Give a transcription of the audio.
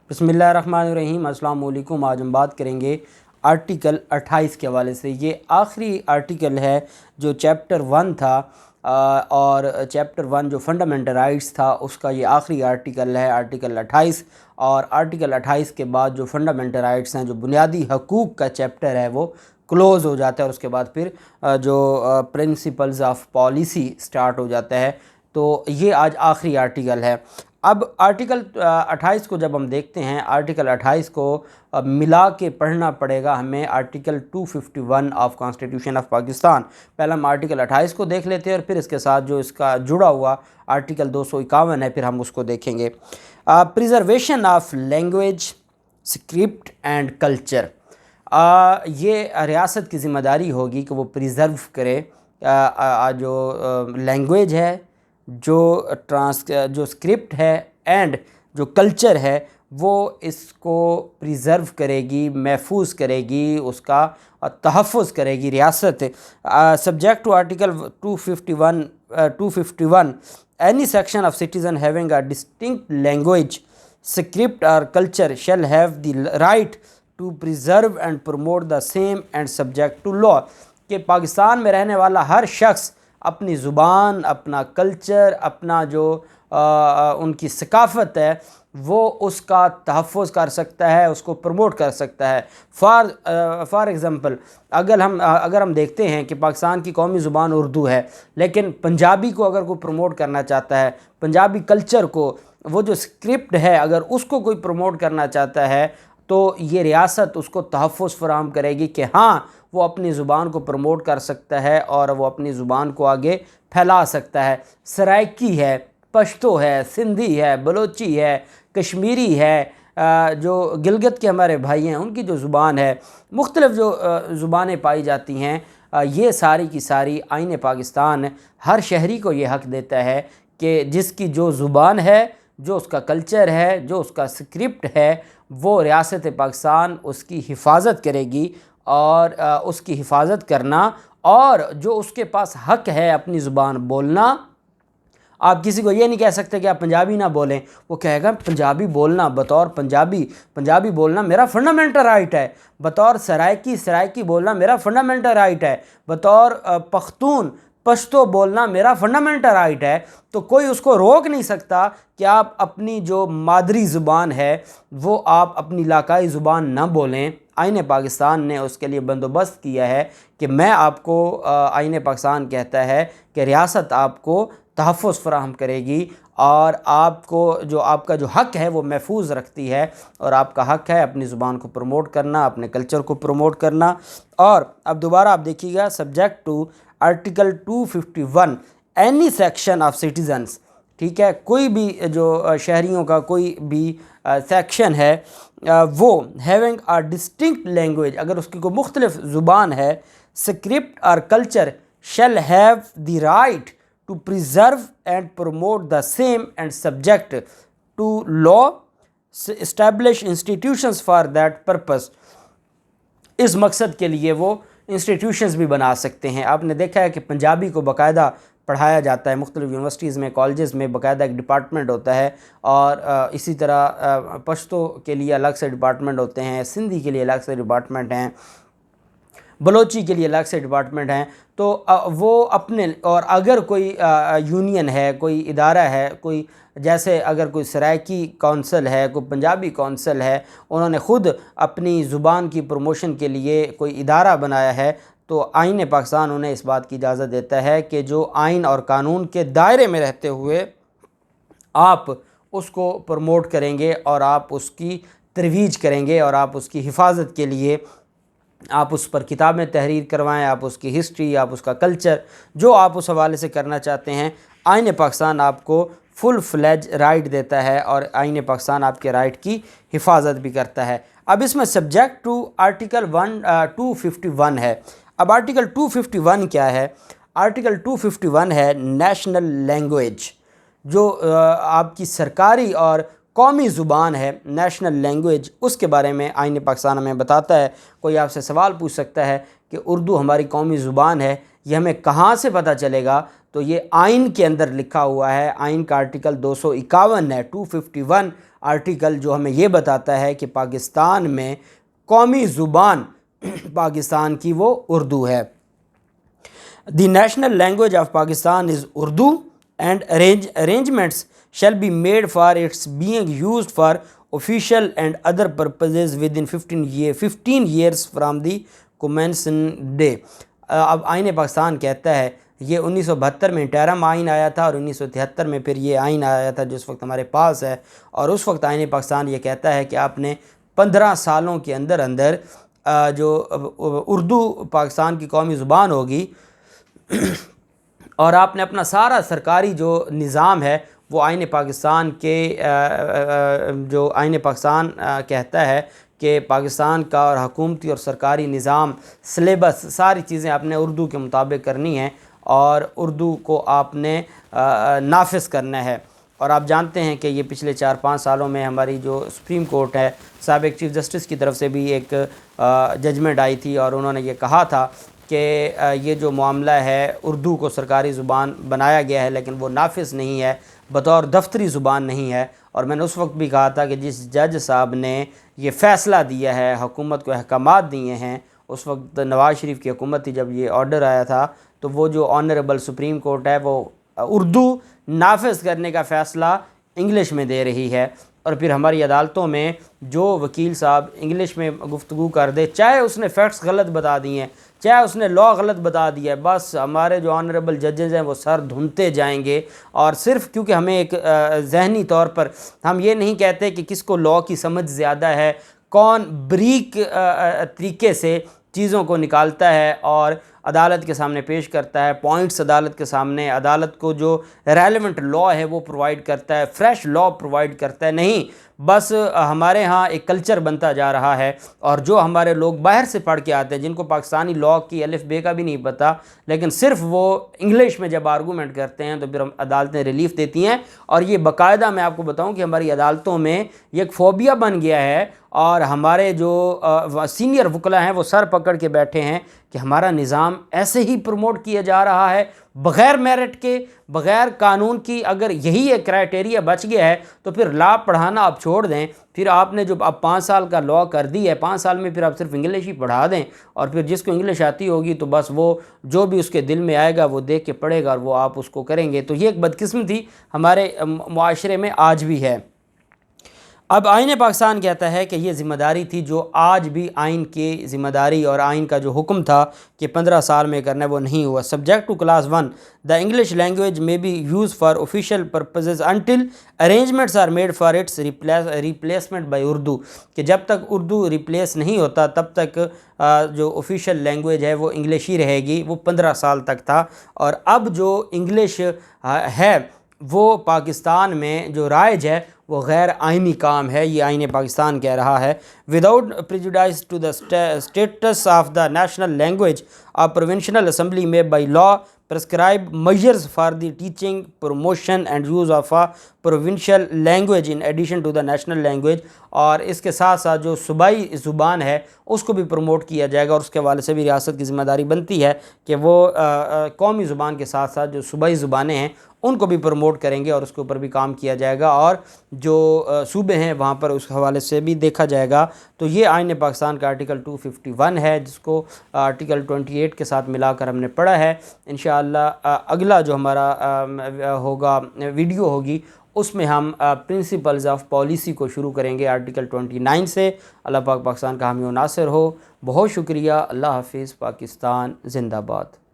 बिस्मिल्लाहिर्रहमानिर्रहीम। अस्सलाम वालेकुम। आज हम बात करेंगे आर्टिकल 28 के हवाले से। ये आखिरी आर्टिकल है जो चैप्टर 1 था और चैप्टर 1 जो फंडामेंटल राइट्स था उसका ये आखिरी आर्टिकल है, आर्टिकल 28। और आर्टिकल 28 के बाद जो फंडामेंटल राइट्स हैं, जो बुनियादी हकूक़ का चैप्टर है, वो क्लोज़ हो जाता है और उसके बाद फिर जो प्रिंसिपल्स ऑफ पॉलिसी स्टार्ट हो जाता है। तो ये आज आखिरी आर्टिकल है। अब आर्टिकल 28 को जब हम देखते हैं, आर्टिकल 28 को मिला के पढ़ना पड़ेगा हमें article 251 of constitution of Pakistan. पहले हम आर्टिकल 28 को देख लेते हैं और फिर इसके साथ जो इसका जुड़ा हुआ आर्टिकल 251 है, फिर हम उसको देखेंगे। Preservation of language, script and culture. ये रियासत की ज़िम्मेदारी होगी कि वो प्रिज़र्व करे जो लैंग्वेज है, जो स्क्रिप्ट है एंड जो कल्चर है, वो इसको प्रिज़र्व करेगी, महफूज करेगी, उसका तहफ़्फ़ुज़ करेगी रियासत। Subject to article 251 any section of citizen having a distinct language, script और culture shall have the right to preserve and promote the same and subject to law. कि पाकिस्तान में रहने वाला हर शख्स अपनी ज़ुबान, अपना कल्चर, अपना जो उनकी सकाफ़त है, वो उसका तहफ़्फ़ुज़ कर सकता है, उसको प्रमोट कर सकता है। फॉर एग्ज़ाम्पल अगर हम देखते हैं कि पाकिस्तान की कौमी ज़ुबान उर्दू है, लेकिन पंजाबी को अगर कोई प्रमोट करना चाहता है, पंजाबी कल्चर को, वो जो स्क्रिप्ट है, अगर उसको कोई प्रमोट करना चाहता है, तो ये रियासत उसको तहफ़्फ़ुज़ फराहम करेगी कि हाँ, वो अपनी ज़ुबान को प्रमोट कर सकता है और वो अपनी ज़ुबान को आगे फैला सकता है। सराइकी है, पश्तो है, सिंधी है, बलोची है, कश्मीरी है, जो गिलगित के हमारे भाई हैं उनकी जो ज़ुबान है, मुख्तलिफ़ जो ज़ुबानें पाई जाती हैं, ये सारी की सारी आईन पाकिस्तान हर शहरी को ये हक़ देता है कि जिसकी जो ज़ुबान है, जो उसका कल्चर है, जो उसका स्क्रिप्ट है, वो रियासत पाकिस्तान उसकी हिफाजत करेगी। और उसकी हिफाजत करना और जो उसके पास हक़ है अपनी ज़ुबान बोलना। आप किसी को ये नहीं कह सकते कि आप पंजाबी ना बोलें। वो कहेगा पंजाबी बोलना, बतौर पंजाबी बोलना मेरा फंडामेंटल राइट है, बतौर सराइकी बोलना मेरा फंडामेंटल राइट है, बतौर पश्तो बोलना मेरा फंडामेंटल राइट है। तो कोई उसको रोक नहीं सकता कि आप अपनी जो मादरी ज़ुबान है वो आप अपनी इलाकाई ज़ुबान ना बोलें। आईन पाकिस्तान ने उसके लिए बंदोबस्त किया है कि मैं आपको, आईन पाकिस्तान कहता है कि रियासत आपको तहफ़्फ़ुज़ फराहम करेगी और आपको जो आपका जो हक़ है वो महफूज रखती है। और आपका हक़ है अपनी ज़ुबान को प्रमोट करना, अपने कल्चर को प्रमोट करना। और अब दोबारा आप देखिएगा, subject to article 251 any section of citizens. ठीक है, कोई भी जो शहरियों का कोई भी सेक्शन है, वो हैविंग अ डिस्टिंक्ट लैंग्वेज, अगर उसकी कोई मुख्तलिफ ज़ुबान है, स्क्रिप्ट और culture shall have the right to preserve and promote the same and subject to law, establish institutions for that purpose. इस मकसद के लिए वो इंस्टीट्यूशंस भी बना सकते हैं। आपने देखा है कि पंजाबी को बाकायदा पढ़ाया जाता है, मुख्तलिफ़ यूनिवर्सिटीज़ में, कॉलेजेस में बाकायदा एक डिपार्टमेंट होता है। और इसी तरह पश्तो के लिए अलग से डिपार्टमेंट होते हैं, सिंधी के लिए अलग से डिपार्टमेंट हैं, बलोची के लिए अलग से डिपार्टमेंट हैं। तो वो अपने, और अगर कोई यूनियन है, कोई इदारा है, कोई जैसे अगर कोई सराइकी कौंसल है, कोई पंजाबी कौंसल है, उन्होंने ख़ुद अपनी ज़ुबान की प्रमोशन के लिए कोई इदारा बनाया है, तो आईन पाकिस्तान उन्हें इस बात की इजाज़त देता है कि जो आइन और कानून के दायरे में रहते हुए आप उसको प्रमोट करेंगे और आप उसकी तरवीज करेंगे और आप उसकी हिफाजत के लिए आप उस पर किताबें तहरीर करवाएं, आप उसकी हिस्ट्री, आप उसका कल्चर, जो आप उस हवाले से करना चाहते हैं, आईन पाकिस्तान आपको फुल फ्लेज राइट देता है और आईन पाकिस्तान आपके राइट की हिफाजत भी करता है। अब इसमें सब्जेक्ट टू आर्टिकल 251 है। अब आर्टिकल 251 क्या है? आर्टिकल 251 है नेशनल लैंग्वेज, जो आपकी सरकारी और कौमी ज़ुबान है, नेशनल लैंग्वेज, उसके बारे में आईन पाकिस्तान हमें बताता है। कोई आपसे सवाल पूछ सकता है कि उर्दू हमारी कौमी ज़ुबान है, ये हमें कहाँ से पता चलेगा? تو یہ آئین کے اندر لکھا ہوا ہے، آئین کا آرٹیکل 251 ہے، 251 آرٹیکل، جو ہمیں یہ بتاتا ہے کہ پاکستان میں قومی زبان پاکستان کی وہ اردو ہے۔ The national language of Pakistan is Urdu and arrangements shall be made for its being used for official and other purposes within 15 years from the commencement day۔ اب آئین پاکستان کہتا ہے، یہ 1972 میں انٹرم آئین آیا تھا اور 1973 میں پھر یہ آئین آیا تھا جس وقت ہمارے پاس ہے، اور اس وقت آئین پاکستان یہ کہتا ہے کہ آپ نے 15 سالوں کے اندر اندر جو اردو پاکستان کی قومی زبان ہوگی اور آپ نے اپنا سارا سرکاری جو نظام ہے وہ آئین پاکستان کے جو آئین پاکستان کہتا ہے کہ پاکستان کا اور حکومتی اور سرکاری نظام، سلیبس، ساری چیزیں آپ نے اردو کے مطابق کرنی ہیں اور اردو کو آپ نے نافذ کرنا ہے۔ اور آپ جانتے ہیں کہ یہ پچھلے 4-5 سالوں میں ہماری جو سپریم کورٹ ہے، سابق چیف جسٹس کی طرف سے بھی ایک ججمنٹ آئی تھی اور انہوں نے یہ کہا تھا کہ یہ جو معاملہ ہے اردو کو سرکاری زبان بنایا گیا ہے لیکن وہ نافذ نہیں ہے، بطور دفتری زبان نہیں ہے۔ اور میں نے اس وقت بھی کہا تھا کہ جس جج صاحب نے یہ فیصلہ دیا ہے، حکومت کو احکامات دیے ہیں، اس وقت نواز شریف کی حکومت تھی جب یہ آرڈر آیا تھا، تو وہ جو آنریبل سپریم کورٹ ہے وہ اردو نافذ کرنے کا فیصلہ انگلش میں دے رہی ہے۔ اور پھر ہماری عدالتوں میں جو وکیل صاحب انگلش میں گفتگو کر دے، چاہے اس نے فیکٹس غلط بتا دیے ہیں، چاہے اس نے لا غلط بتا دیا ہے، بس ہمارے جو آنریبل ججز ہیں وہ سر دھنتے جائیں گے۔ اور صرف کیونکہ ہمیں ایک ذہنی طور پر ہم یہ نہیں کہتے کہ کس کو لا کی سمجھ زیادہ ہے، کون بریک طریقے سے چیزوں کو نکالتا ہے اور عدالت کے سامنے پیش کرتا ہے، پوائنٹس عدالت کے سامنے، عدالت کو جو ریلیونٹ لا ہے وہ پرووائڈ کرتا ہے، فریش لا پرووائڈ کرتا ہے، نہیں، بس ہمارے ہاں ایک کلچر بنتا جا رہا ہے۔ اور جو ہمارے لوگ باہر سے پڑھ کے آتے ہیں، جن کو پاکستانی لا کی الف بے کا بھی نہیں پتہ، لیکن صرف وہ انگلش میں جب آرگومنٹ کرتے ہیں تو پھر عدالتیں ریلیف دیتی ہیں۔ اور یہ باقاعدہ میں آپ کو بتاؤں کہ ہماری عدالتوں میں یہ ایک فوبیا بن گیا ہے، اور ہمارے جو سینئر وکلاء ہیں وہ سر پکڑ کے بیٹھے ہیں کہ ہمارا نظام ایسے ہی پروموٹ کیا جا رہا ہے بغیر میرٹ کے، بغیر قانون کی۔ اگر یہی ایک کرائٹیریا بچ گیا ہے تو پھر لا پڑھانا آپ چھوڑ دیں، پھر آپ نے جو اب 5 سال کا لا کر دی ہے، 5 سال میں پھر آپ صرف انگلش ہی پڑھا دیں، اور پھر جس کو انگلش آتی ہوگی تو بس وہ جو بھی اس کے دل میں آئے گا وہ دیکھ کے پڑھے گا اور وہ آپ اس کو کریں گے۔ تو یہ ایک بدقسمتی ہمارے معاشرے میں آج بھی ہے۔ اب آئین پاکستان کہتا ہے کہ یہ ذمہ داری تھی جو آج بھی آئین کی ذمہ داری اور آئین کا جو حکم تھا کہ 15 سال میں کرنا ہے وہ نہیں ہوا۔ Subject to clause 1 the English language may be used for official purposes until arrangements are made for its replacement by Urdu, کہ جب تک اردو ریپلیس نہیں ہوتا تب تک جو آفیشیل لینگویج ہے وہ انگلش ہی رہے گی۔ وہ 15 سال تک تھا، اور اب جو انگلش ہے وہ پاکستان میں جو رائج ہے وہ غیر آئینی کام ہے، یہ آئین پاکستان کہہ رہا ہے۔ Without prejudice to the status of the national language of provincial assembly may by law prescribe measures for the teaching, promotion and use of a provincial language in addition to the national language، اور اس کے ساتھ ساتھ جو صوبائی زبان ہے اس کو بھی پروموٹ کیا جائے گا، اور اس کے حوالے سے بھی ریاست کی ذمہ داری بنتی ہے کہ وہ قومی زبان کے ساتھ ساتھ جو صوبائی زبانیں ہیں ان کو بھی پروموٹ کریں گے اور اس کے اوپر بھی کام کیا جائے گا، اور جو صوبے ہیں وہاں پر اس حوالے سے بھی دیکھا جائے گا۔ تو یہ آئین پاکستان کا آرٹیکل 251 ہے، جس کو آرٹیکل 28 کے ساتھ ملا کر ہم نے پڑھا ہے۔ انشاءاللہ اگلا جو ہمارا ہوگا ویڈیو ہوگی اس میں ہم پرنسپلز آف پالیسی کو شروع کریں گے آرٹیکل 29 سے۔ اللہ پاک پاکستان کا حامی و ناصر ہو۔ بہت شکریہ۔ اللہ حافظ۔ پاکستان زندہ باد۔